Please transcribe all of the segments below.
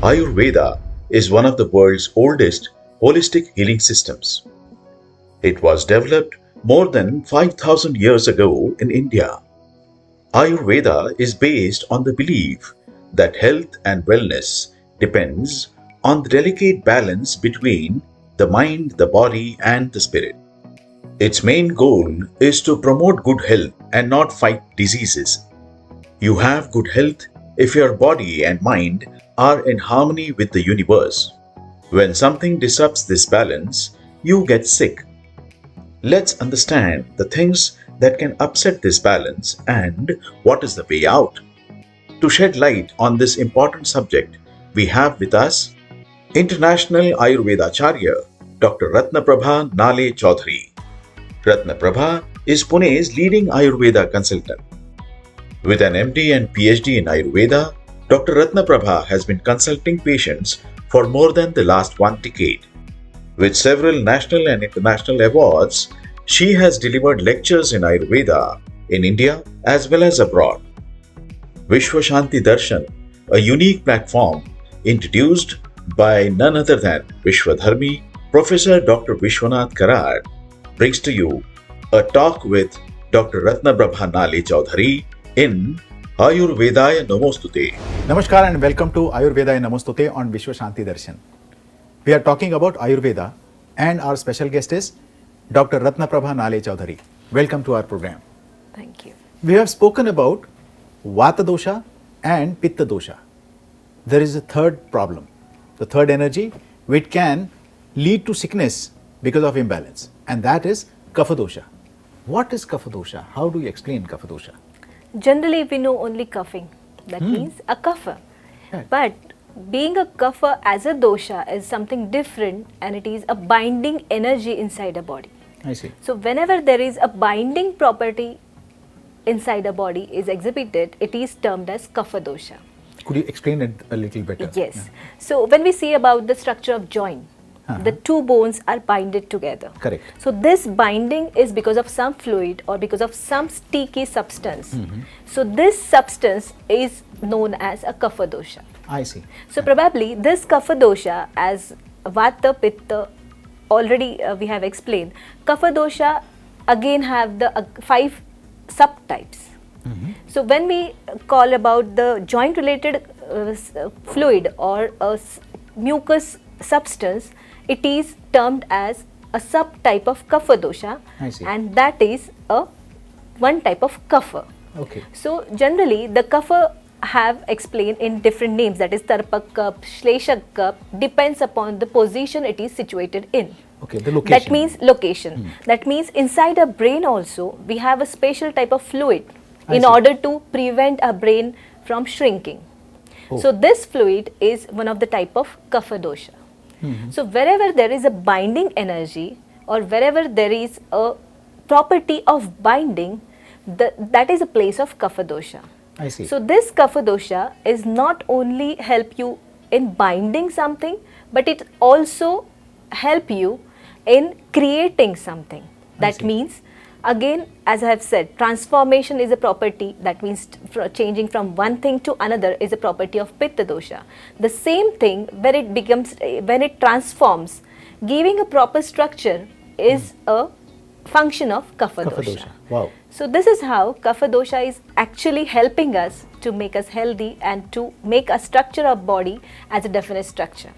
Ayurveda is one of the world's oldest holistic healing systems. It was developed more than 5,000 years ago in India. Ayurveda is based on the belief that health and wellness depends on the delicate balance between the mind, the body, and the spirit. Its main goal is to promote good health and not fight diseases. You have good health if your body and mind are in harmony with the universe. When something disrupts this balance, you get sick. Let's understand the things that can upset this balance and what is the way out. To shed light on this important subject, we have with us International Ayurvedacharya, Dr. Ratnaprabha Nale Chaudhari. Ratnaprabha is Pune's leading Ayurveda consultant. With an MD and PhD in Ayurveda, Dr. Ratnaprabha has been consulting patients for more than the last 1 decade. With several national and international awards, she has delivered lectures in Ayurveda in India as well as abroad. Vishwa Shanti Darshan, a unique platform introduced by none other than Vishwadharmi, Professor Dr. Vishwanath Karad, brings to you a talk with Dr. Ratnaprabha Nale Chaudhari in Ayurvedaya Namostute. Namaskar and welcome to Ayurvedaya Namostute on Vishwa Shanti Darshan. We are talking about Ayurveda and our special guest is Dr. Ratnaprabha Nale Chaudhari. Welcome to our program. Thank you. We have spoken about Vata dosha and Pitta dosha. There is a third problem, the third energy which can lead to sickness because of imbalance, and that is Kapha dosha. What is Kapha dosha? How do you explain Kapha dosha? Generally, we know only coughing. That means a kapha. Right. But being a kapha as a dosha is something different, and it is a binding energy inside a body. I see. So whenever there is a binding property inside a body is exhibited, it is termed as kapha dosha. Could you explain it a little better? Yes. Yeah. So when we see about the structure of joint, the two bones are binded together. Correct. So this binding is because of some fluid or because of some sticky substance. So this substance is known as a kapha dosha. I see. So probably this kapha dosha, as vata, pitta, already we have explained, kapha dosha again have the 5 subtypes. So when we call about the joint related fluid or mucus substance, it is termed as a subtype of kapha dosha, I see. and that is one type of kapha. Okay. So generally the kapha have explained in different names, that is Tarpak cup, Shleshak cup, depends upon the position it is situated in. Okay, the location. That means location. That means inside a brain also we have a special type of fluid in order to prevent a brain from shrinking. So this fluid is one of the type of kapha dosha. So wherever there is a binding energy or wherever there is a property of binding, that is a place of kapha dosha. I see. So this kapha dosha is not only help you in binding something, but it also help you in creating something. That means, again, as I have said, transformation is a property. That means changing from one thing to another is a property of pitta dosha. The same thing when it transforms, giving a proper structure is a function of kapha dosha. Wow. So this is how kapha dosha is actually helping us to make us healthy and to make a structure of body as a definite structure.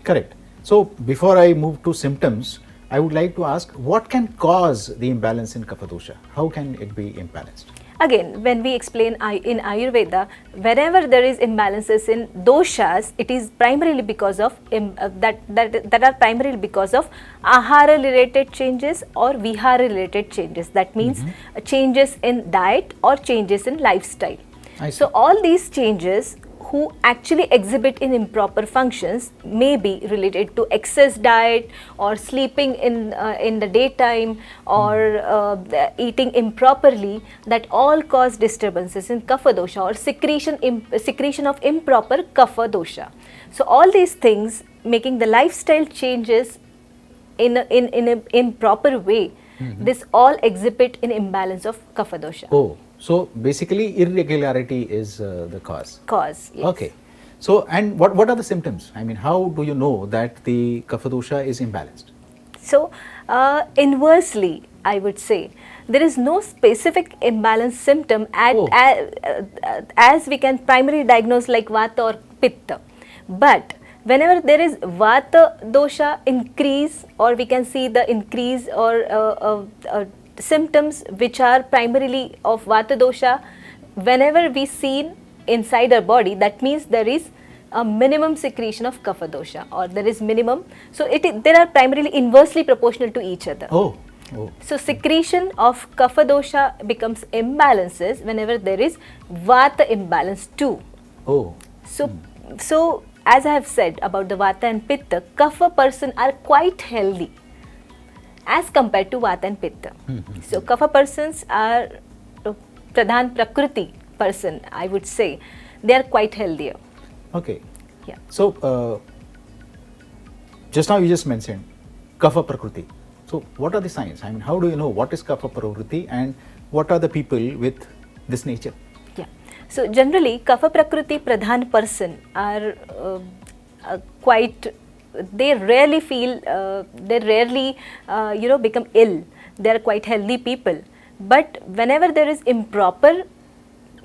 Correct. So before I move to symptoms, I would like to ask, what can cause the imbalance in kapha dosha? How can it be imbalanced? Again, when we explain in Ayurveda, whenever there is imbalances in doshas, it is primarily because of that are primarily because of ahara related changes or vihara related changes. That means changes in diet or changes in lifestyle. So all these changes who actually exhibit in improper functions may be related to excess diet or sleeping in the daytime or eating improperly, that all cause disturbances in kapha dosha or secretion of improper kapha dosha. So all these things making the lifestyle changes in an improper way, this all exhibit in imbalance of kapha dosha. Oh, so basically irregularity is the cause. Yes. Okay. So, and what are the symptoms? I mean, how do you know that the kapha dosha is imbalanced? So, inversely, I would say there is no specific imbalance symptom Oh. as we can primarily diagnose like vata or pitta. But whenever there is vata dosha increase, or we can see the increase or symptoms which are primarily of vata dosha, whenever we see inside our body, that means there is a minimum secretion of kapha dosha, or there is minimum. So they are primarily inversely proportional to each other. Oh, oh. So secretion of kapha dosha becomes imbalances whenever there is vata imbalance too. Oh. So as I have said about the vata and pitta, kapha person are quite healthy as compared to vata and pitta. So kapha persons are pradhan prakriti person, I would say, they are quite healthier. Okay. Yeah. So, just now you just mentioned kapha prakriti. So, what are the signs? I mean, how do you know what is kapha prakriti and what are the people with this nature? Yeah. So generally, kapha prakriti pradhan person are quite. They rarely feel. They rarely, become ill. They are quite healthy people. But whenever there is improper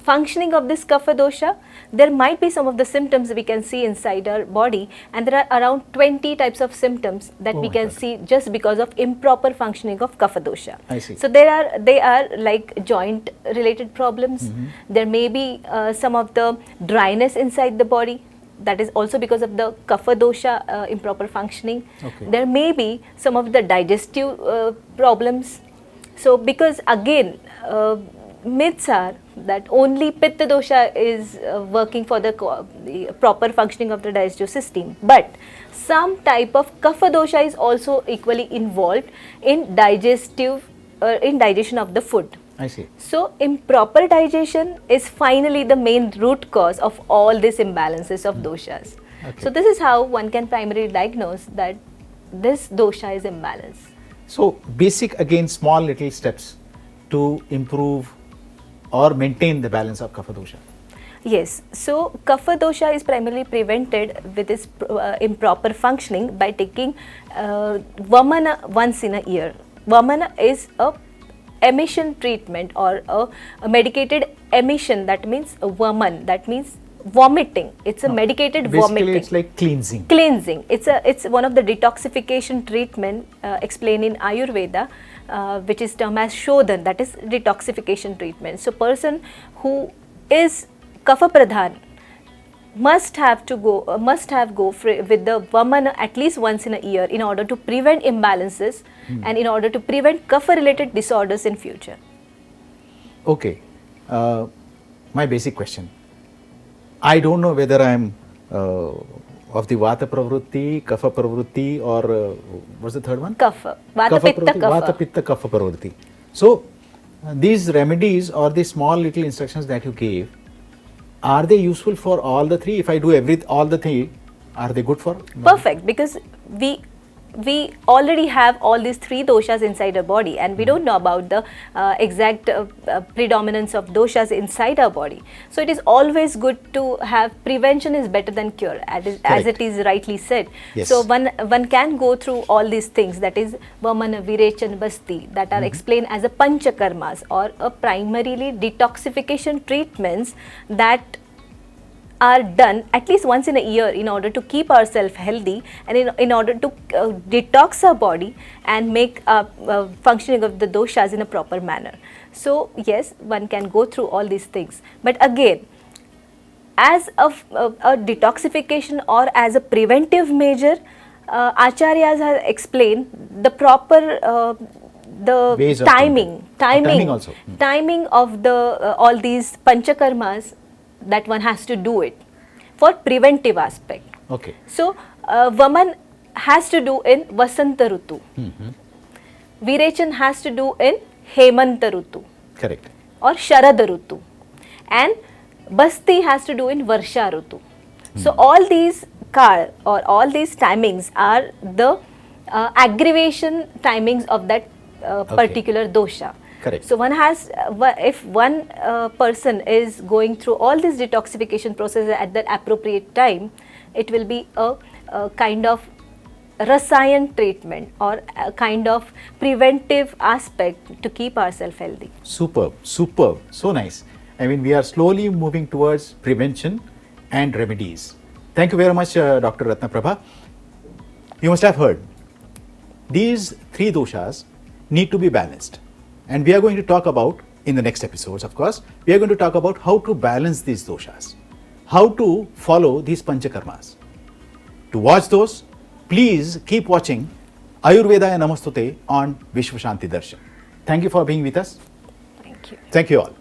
functioning of this kapha dosha, there might be some of the symptoms we can see inside our body, and there are around 20 types of symptoms that Oh we my can God. see just because of improper functioning of kapha dosha. I see. So they are like joint related problems. There may be some of the dryness inside the body. That is also because of the kapha dosha improper functioning. Okay. There may be some of the digestive problems. So because again, myths are that only pitta dosha is working for the proper functioning of the digestive system, but some type of kapha dosha is also equally involved in digestion of the food. I see. So improper digestion is finally the main root cause of all these imbalances of doshas. Okay. So this is how one can primarily diagnose that this dosha is imbalanced. So, basic again small little steps to improve or maintain the balance of kapha dosha. Yes, so kapha dosha is primarily prevented with its improper functioning by taking Vamana once in a year. Vamana is a emission treatment or a medicated emission, that means a Vaman, that means vomiting. It's a medicated Basically, vomiting. it's like cleansing. Cleansing. It's one of the detoxification treatment explained in Ayurveda, which is termed as Shodhan, that is detoxification treatment. So person who is kapha pradhan must have go with the Vamana at least once in a year in order to prevent imbalances and in order to prevent kapha related disorders in future. Okay. My basic question. I don't know whether I am of the vata pravrutti, kapha pravrutti, or what's the third one? Kapha. Vata pitta pravrutti, kapha. Vata pitta kapha pravrutti. So, these remedies or the small little instructions that you gave, are they useful for all the three? If I do all the three, are they good for? Perfect, because we already have all these three doshas inside our body, and we don't know about the exact predominance of doshas inside our body. So it is always good to have prevention is better than cure, as it is rightly said. Yes. So one can go through all these things, that is Vamana, Virechan, Basti, that are explained as a panchakarmas or a primarily detoxification treatments that are done at least once in a year in order to keep ourselves healthy and in order to detox our body and make functioning of the doshas in a proper manner. So yes, one can go through all these things, but again, as a detoxification or as a preventive measure, acharyas have explained the proper the Ways of timing also. timing of the all these panchakarmas that one has to do it for preventive aspect. Okay. So Vaman has to do in Vasanta Rutu. Virechan has to do in Hemanta Rutu Correct. or Sharad Rutu, and Basti has to do in Varsha Rutu. So all these all these timings are the aggravation timings of that particular dosha. Correct. So one has, if one person is going through all these detoxification processes at that appropriate time, it will be a kind of rasayan treatment or a kind of preventive aspect to keep ourselves healthy. Superb, superb, so nice. I mean, we are slowly moving towards prevention and remedies. Thank you very much, Dr. Ratnaprabha. You must have heard, these three doshas need to be balanced. And we are going to talk about, in the next episodes, of course, we are going to talk about how to balance these doshas, how to follow these panchakarmas. To watch those, please keep watching Ayurvedaya Namostute on Vishwa Shanti Darshan. Thank you for being with us. Thank you. Thank you all.